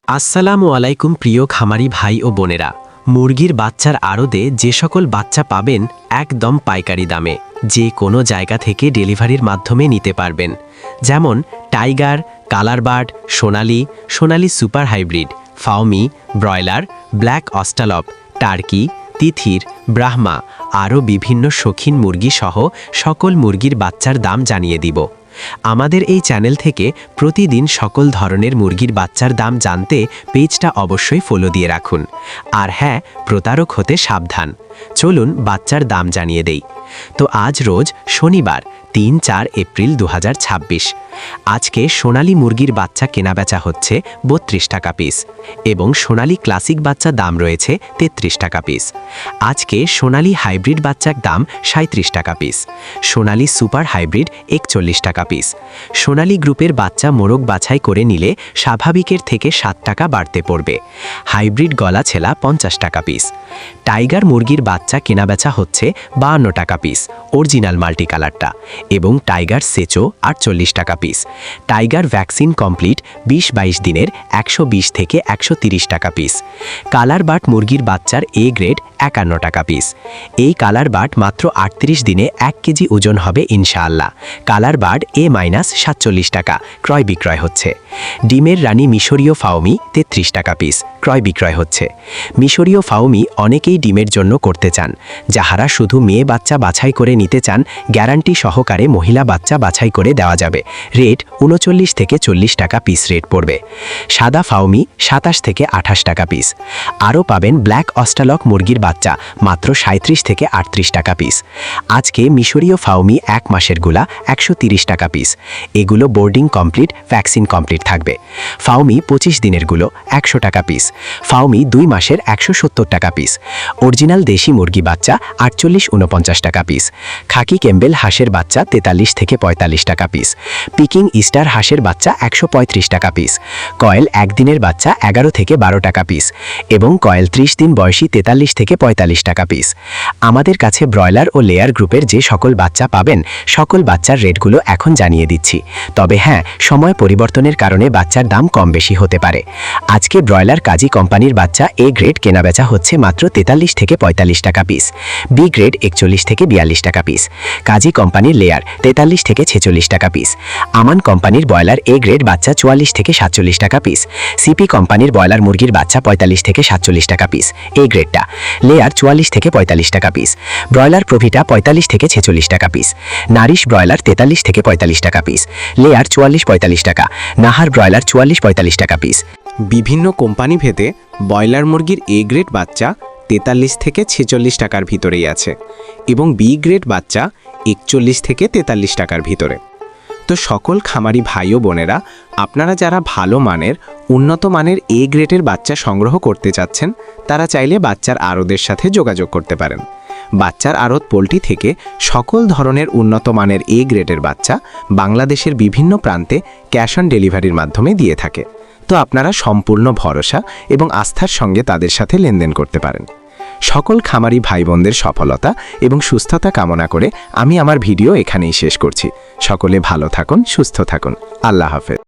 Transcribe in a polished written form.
আসসালামু আলাইকুম প্রিয় খামারি ভাই ও বোনেরা। মুরগির বাচ্চার আড়তে যে সকল বাচ্চা পাবেন একদম পাইকারি দামে, যে কোনো জায়গা থেকে ডেলিভারির মাধ্যমে নিতে পারবেন। যেমন tiger, colour bird, Sonali super hybrid, Fayoumi, broiler, black Australorp, turkey, তিথির, ব্রাহ্মা, আরও বিভিন্ন শৌখিন মুরগি সহ সকল মুরগির বাচ্চার দাম জানিয়ে দিব। আমাদের এই চ্যানেল থেকে প্রতিদিন সকল ধরনের মুরগির বাচ্চার দাম জানতে পেজটা অবশ্যই ফলো দিয়ে রাখুন। আর হ্যাঁ, প্রতারক হতে সাবধান। চলুন বাচ্চার দাম জানিয়ে দেই। তো আজ রোজ শনিবার ৩-৪ এপ্রিল ২০২৬। আজকে সোনালী মুরগির বাচ্চা কেনাবেচা হচ্ছে ৩২ টাকা পিস এবং সোনালী ক্লাসিক বাচ্চা দাম রয়েছে ৩৩ টাকা পিস। আজকে সোনালী হাইব্রিড বাচ্চার দাম ৩৭ টাকা পিস, সোনালী সুপার হাইব্রিড ৪১ টাকা পিস। সোনালী গ্রুপের বাচ্চা মোরগ বাছাই করে নিলে স্বাভাবিকের থেকে ৭ টাকা বাড়তে পড়বে। হাইব্রিড গলা ছেলা ৫০ টাকা পিস। টাইগার মুরগির বাচ্চা কেনাবেচা হচ্ছে ৫২ টাকা পিস অরিজিনাল মাল্টি কালারটা, এবং টাইগার সেচো ৪৮ টাকা পিস। টাইগার ভ্যাকসিন কমপ্লিট ২০-২২ দিনের ১২০ থেকে ১৩০ টাকা পিস। কালার বাট মুরগির বাচ্চার এ গ্রেড ৫১ টাকা পিস। এই কালার বাট মাত্র ৩৮ দিনে ১ কেজি ওজন হবে ইনশাআল্লাহ। কালার বার্ড A-47 টাকা ক্রয় বিক্রয় হচ্ছে। ডিমের রানী মিশরীয় ফাউমি ৩৩ টাকা পিস ক্রয় বিক্রয় হচ্ছে। মিশরীয় ফাউমি অনেকেই ডিমের জন্য করতে চান। যাহারা শুধু মেয়ে বাচ্চা বাছাই করে নিতে চান, গ্যারান্টি সহকারে মহিলা বাচ্চা বাছাই করে দেওয়া যাবে। রেট ৩৯ থেকে ৪০ টাকা পিস রেট পড়বে। সাদা ফাউমি ২৭ থেকে ২৮ টাকা পিস। আরও পাবেন ব্ল্যাক অস্টালক মুরগির বাচ্চা মাত্র ৩৭ থেকে ৩৮ টাকা পিস। আজকে মিশরীয় ফাউমি ১ মাসের গুলা ১৩০ টাকা পিস। এগুলো বোর্ডিং কমপ্লিট, ভ্যাকসিন কমপ্লিট থাকবে। ফাউমি ২৫ দিনের গুলো ১০০ টাকা পিস। ফাউমি ২ মাসের ১৭০ টাকা পিস। অরিজিনাল দেশি মুরগি বাচ্চা ৪৮-৪৯ টাকা পিস। খাকি ক্যাম্বেল হাঁসের বাচ্চা ৪৩ থেকে ৪৫ টাকা পিস। পিকিং ইস্টার হাঁসের বাচ্চা ১৩৫ টাকা পিস। কয়েল ১ দিনের বাচ্চা ১১ থেকে ১২ টাকা পিস এবং কয়েল ৩০ দিন বয়সী ৪৩ থেকে ৪৫ টাকা পিস। আমাদের কাছে ব্রয়লার ও লেয়ার গ্রুপের যে সকল বাচ্চা পাবেন, সকল বাচ্চার রেটগুলো এখন জানিয়ে দিচ্ছি। তবে হ্যাঁ, সময় পরিবর্তনের কারণে বাচ্চার দাম কম বেশি হতে পারে। আজকে ব্রয়লার কাজী কোম্পানির বাচ্চা এ গ্রেড কেনাবেচা হচ্ছে মাত্র ৪৩ থেকে ৪৫ টাকা পিস, বি গ্রেড ৪১ থেকে ৪২ টাকা পিস। কাজী কোম্পানির লেয়ার ৪৩ থেকে ৪৬ টাকা পিস। আমান কোম্পানির ব্রয়লার এ গ্রেড বাচ্চা ৪৪ থেকে ৪৭ টাকা পিস। সিপি কোম্পানির ব্রয়লার মুরগির বাচ্চা ৪৫ থেকে ৪৭ টাকা পিস এ গ্রেডটা। লেয়ার ৪৪ থেকে ৪৫ টাকা পিস। ব্রয়লার প্রভিটা ৪৫ থেকে ৪৬ টাকা পিস। নারিশ ব্রয়লার ৪৩ থেকে ৪৫ টাকা পিস। লেয়ার ৪৪-৪৫ টাকা। নাহার ব্রয়লার ৪৪-৪৫ টাকা পিস। বিভিন্ন কোম্পানি ভেদে ব্রয়লার মুরগির এ গ্রেড বাচ্চা ৪৩ থেকে ৪৬ টাকার ভিতরেই আছে এবং বি গ্রেড বাচ্চা ৪১ থেকে ৪৩ টাকার ভিতরে। তো সকল খামারি ভাই ও বোনেরা, আপনারা যারা ভালো মানের উন্নত মানের এ গ্রেডের বাচ্চা সংগ্রহ করতে চাচ্ছেন, তারা চাইলে বাচ্চার আড়তের সাথে যোগাযোগ করতে পারেন। বাচ্চার আড়ত পোল্ট্রি থেকে সকল ধরনের উন্নত মানের এ গ্রেডের বাচ্চা বাংলাদেশের বিভিন্ন প্রান্তে ক্যাশ অন ডেলিভারির মাধ্যমে দিয়ে থাকে। তো আপনারা সম্পূর্ণ ভরসা এবং আস্থার সঙ্গে তাদের সাথে লেনদেন করতে পারেন। সকল খামারি ভাই বোনদের সফলতা এবং সুস্থতা কামনা করে আমি আমার ভিডিও এখানেই শেষ করছি। সকলে ভালো থাকুন, সুস্থ থাকুন। আল্লাহ হাফেজ।